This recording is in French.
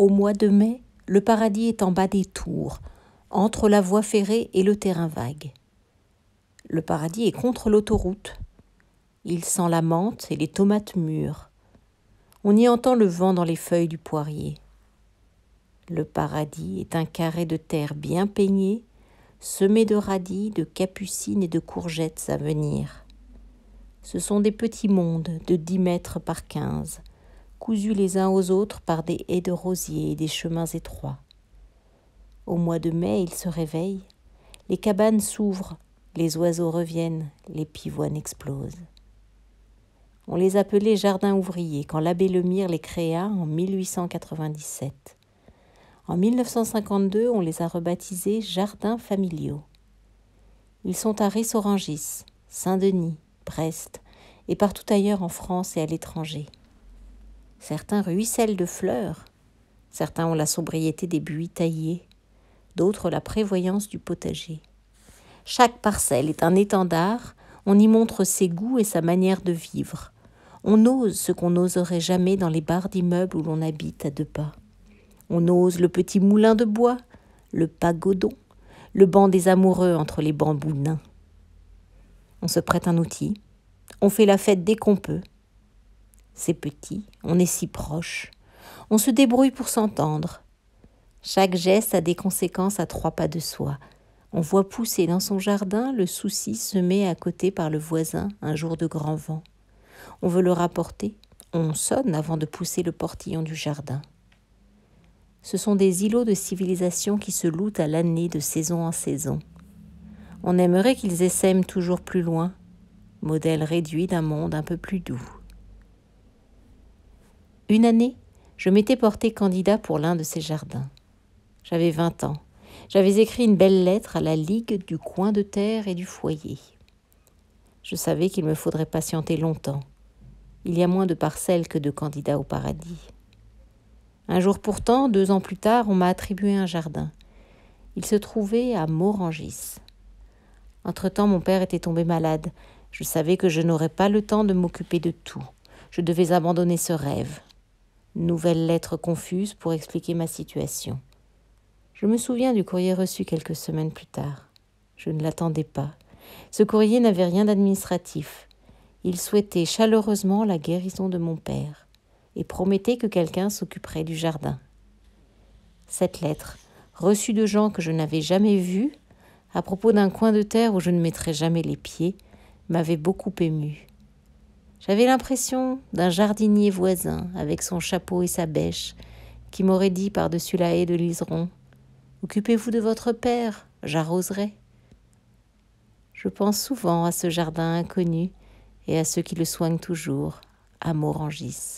Au mois de mai, le paradis est en bas des tours, entre la voie ferrée et le terrain vague. Le paradis est contre l'autoroute. Il sent la menthe et les tomates mûres. On y entend le vent dans les feuilles du poirier. Le paradis est un carré de terre bien peigné, semé de radis, de capucines et de courgettes à venir. Ce sont des petits mondes de 10 mètres par 15, cousus les uns aux autres par des haies de rosiers et des chemins étroits. Au mois de mai, il se réveille, les cabanes s'ouvrent, les oiseaux reviennent, les pivoines explosent. On les appelait jardins ouvriers quand l'abbé Lemire les créa en 1897. En 1952, on les a rebaptisés jardins familiaux. Ils sont à Ris-Orangis, Saint-Denis, Brest et partout ailleurs en France et à l'étranger. Certains ruissellent de fleurs, certains ont la sobriété des buis taillés, d'autres la prévoyance du potager. Chaque parcelle est un étendard, on y montre ses goûts et sa manière de vivre. On ose ce qu'on n'oserait jamais dans les barres d'immeubles où l'on habite à 2 pas. On ose le petit moulin de bois, le pagodon, le banc des amoureux entre les bambous nains. On se prête un outil, on fait la fête dès qu'on peut. C'est petit, on est si proche, on se débrouille pour s'entendre. Chaque geste a des conséquences à 3 pas de soi. On voit pousser dans son jardin le souci semé à côté par le voisin un jour de grand vent. On veut le rapporter, on sonne avant de pousser le portillon du jardin. Ce sont des îlots de civilisation qui se louent à l'année de saison en saison. On aimerait qu'ils essaiment toujours plus loin, modèle réduit d'un monde un peu plus doux. Une année, je m'étais porté candidat pour l'un de ces jardins. J'avais 20 ans. J'avais écrit une belle lettre à la Ligue du coin de terre et du foyer. Je savais qu'il me faudrait patienter longtemps. Il y a moins de parcelles que de candidats au paradis. Un jour pourtant, 2 ans plus tard, on m'a attribué un jardin. Il se trouvait à Morangis. Entre-temps, mon père était tombé malade. Je savais que je n'aurais pas le temps de m'occuper de tout. Je devais abandonner ce rêve. Nouvelle lettre confuse pour expliquer ma situation. Je me souviens du courrier reçu quelques semaines plus tard. Je ne l'attendais pas. Ce courrier n'avait rien d'administratif. Il souhaitait chaleureusement la guérison de mon père et promettait que quelqu'un s'occuperait du jardin. Cette lettre, reçue de gens que je n'avais jamais vus, à propos d'un coin de terre où je ne mettrais jamais les pieds, m'avait beaucoup émue. J'avais l'impression d'un jardinier voisin avec son chapeau et sa bêche qui m'aurait dit par-dessus la haie de liseron « Occupez-vous de votre père, j'arroserai ». Je pense souvent à ce jardin inconnu et à ceux qui le soignent toujours, à Morangis.